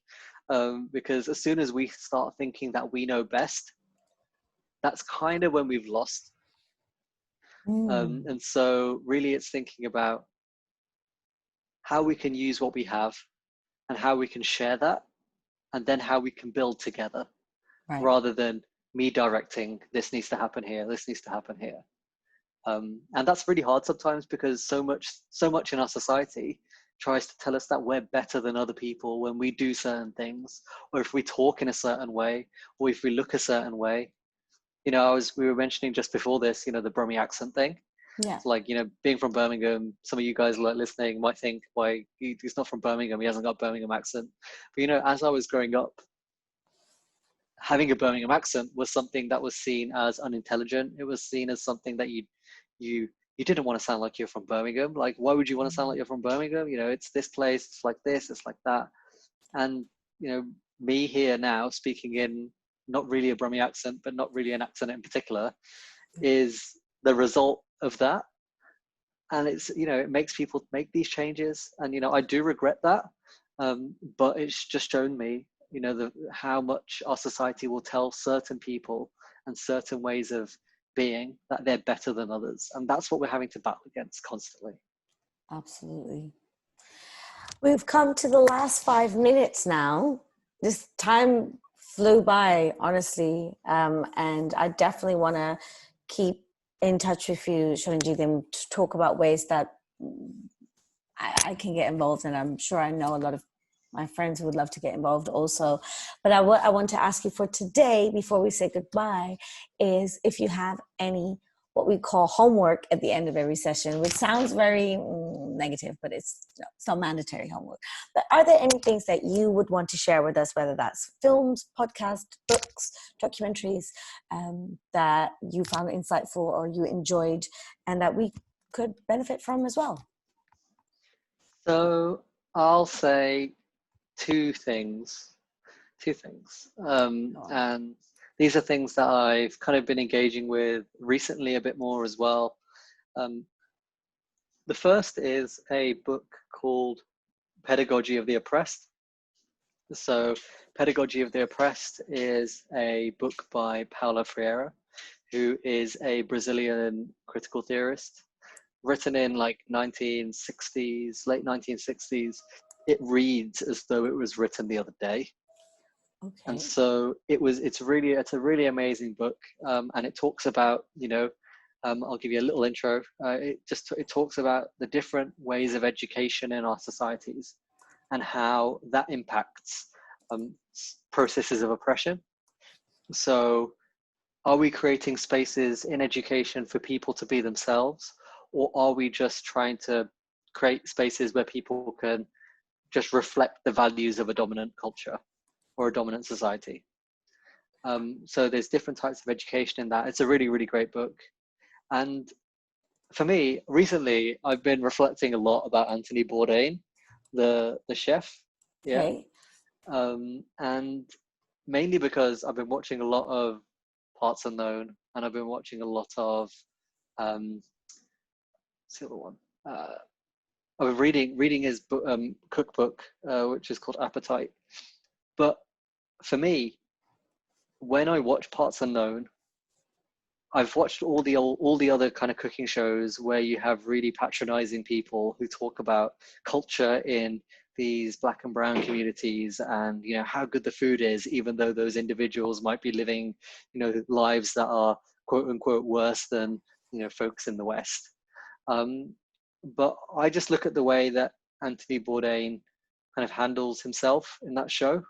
because as soon as we start thinking that we know best, that's kind of when we've lost. And so really, it's thinking about how we can use what we have, and how we can share that, and then how we can build together, right, rather than me directing, this needs to happen here, this needs to happen here. And that's really hard sometimes, because so much in our society tries to tell us that we're better than other people when we do certain things, or if we talk in a certain way, or if we look a certain way. We were mentioning just before this, the Brummie accent thing. Yeah. It's like, being from Birmingham, some of you guys listening might think, why, he's not from Birmingham, he hasn't got Birmingham accent. But as I was growing up, having a Birmingham accent was something that was seen as unintelligent. It was seen as something that you didn't want to sound like you're from Birmingham. Like, why would you want to sound like you're from Birmingham? You know, it's this place, it's like this, it's like that. And, you know, me here now speaking in not really a Brummie accent, but not really an accent in particular, is the result of that. And it's, you know, it makes people make these changes. And, you know, I do regret that. But it's just shown me, you know, how much our society will tell certain people and certain ways of being that they're better than others. And that's what we're having to battle against constantly. Absolutely. We've come to the last 5 minutes now. This time flew by, honestly. And I definitely want to keep in touch with you, Shuranjeet, and to talk about ways that I can get involved. And I'm sure I know a lot of my friends would love to get involved also. But I want to ask you for today, before we say goodbye, is if you have any what we call homework at the end of every session, which sounds very negative, but it's not mandatory homework. But are there any things that you would want to share with us, whether that's films, podcasts, books, documentaries, that you found insightful or you enjoyed and that we could benefit from as well? So I'll say two things. And these are things that I've kind of been engaging with recently a bit more as well. The first is a book called Pedagogy of the Oppressed. So Pedagogy of the Oppressed is a book by Paulo Freire, who is a Brazilian critical theorist, written in like 1960s, late 1960s. It reads as though it was written the other day. Okay. And so it's a really amazing book. And it talks about, you know, I'll give you a little intro. It talks about the different ways of education in our societies and how that impacts processes of oppression. So are we creating spaces in education for people to be themselves, or are we just trying to create spaces where people can just reflect the values of a dominant culture or a dominant society? So there's different types of education in that. It's a really, really great book. And for me, recently, I've been reflecting a lot about Anthony Bourdain, the chef. Yeah. Okay. And mainly because I've been watching a lot of Parts Unknown, and I've been watching a lot of what's the other one? I was reading his book, cookbook, which is called Appetite. But for me, when I watch Parts Unknown, I've watched all the other kind of cooking shows where you have really patronizing people who talk about culture in these Black and brown communities, and, you know, how good the food is, even though those individuals might be living, you know, lives that are quote unquote worse than, you know, folks in the West. But I just look at the way that Anthony Bourdain kind of handles himself in that show,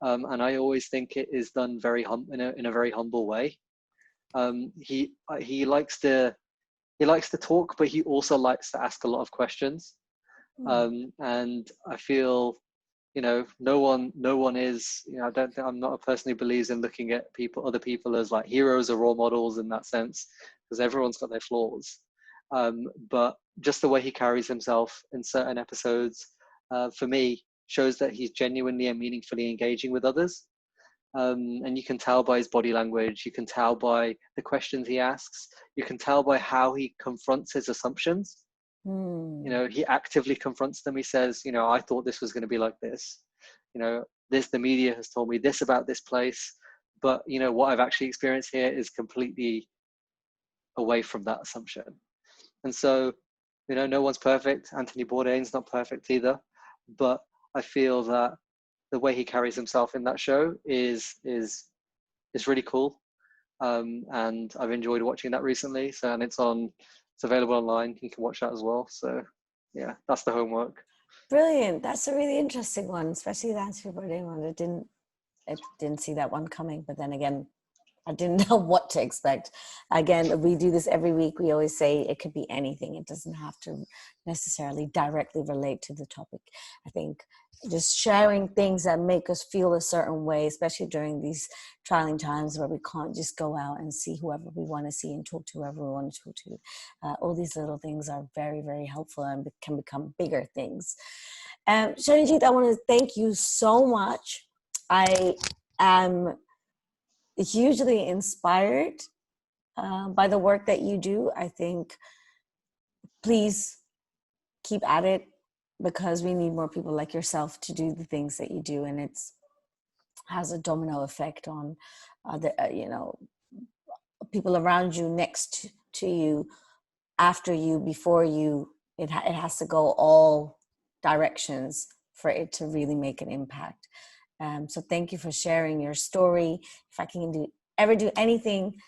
and I always think it is done very in a very humble way. He likes to talk, but he also likes to ask a lot of questions. And I feel, you know, no one is, you know, I'm not a person who believes in looking at other people as like heroes or role models in that sense, because everyone's got their flaws. But just the way he carries himself in certain episodes, for me, shows that he's genuinely and meaningfully engaging with others. And you can tell by his body language, you can tell by the questions he asks, you can tell by how he confronts his assumptions. You know, he actively confronts them. He says, you know, I thought this was going to be like this. You know, the media has told me this about this place, but, you know, what I've actually experienced here is completely away from that assumption. And so, you know, no one's perfect. Anthony Bourdain's not perfect either, but I feel that the way he carries himself in that show is really cool. And I've enjoyed watching that recently. So, and it's available online. You can watch that as well. So yeah, that's the homework. Brilliant. That's a really interesting one, especially the Anthony Bourdain one. I didn't see that one coming, but then again, I didn't know what to expect. Again, we do this every week. We always say it could be anything. It doesn't have to necessarily directly relate to the topic. I think just sharing things that make us feel a certain way, especially during these trying times where we can't just go out and see whoever we want to see and talk to whoever we want to talk to. All these little things are very, very helpful and can become bigger things. Shuranjeet, I want to thank you so much. I am hugely inspired by the work that you do. I think please keep at it, because we need more people like yourself to do the things that you do, and it's has a domino effect on people around you, next to you, after you, before you. It has to go all directions for it to really make an impact. So thank you for sharing your story. If I can ever do anything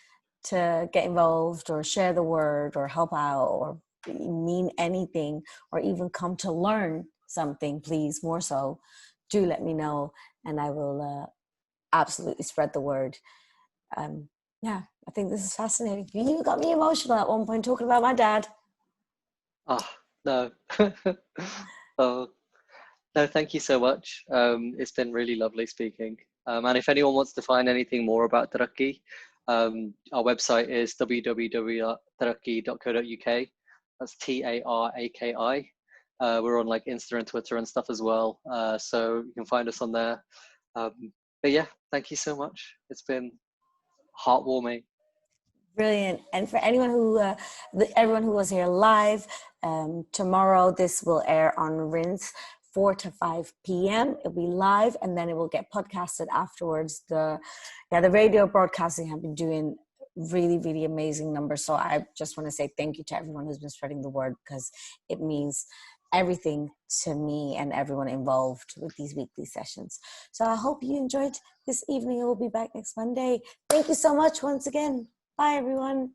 to get involved or share the word or help out or mean anything or even come to learn something, please, more so, do let me know, and I will absolutely spread the word. Yeah, I think this is fascinating. You got me emotional at one point talking about my dad. Oh, no. Oh, no, thank you so much. It's been really lovely speaking. And if anyone wants to find anything more about Taraki, our website is www.taraki.co.uk. That's Taraki. We're on like Insta and Twitter and stuff as well. So you can find us on there. But yeah, thank you so much. It's been heartwarming. Brilliant. And for everyone who was here live, tomorrow this will air on RINS 4 to 5 p.m. It'll be live, and then it will get podcasted afterwards. The radio broadcasting have been doing really, really amazing numbers. So I just want to say thank you to everyone who's been spreading the word, because it means everything to me and everyone involved with these weekly sessions. So I hope you enjoyed this evening. We'll be back next Monday. Thank you so much once again. Bye, everyone.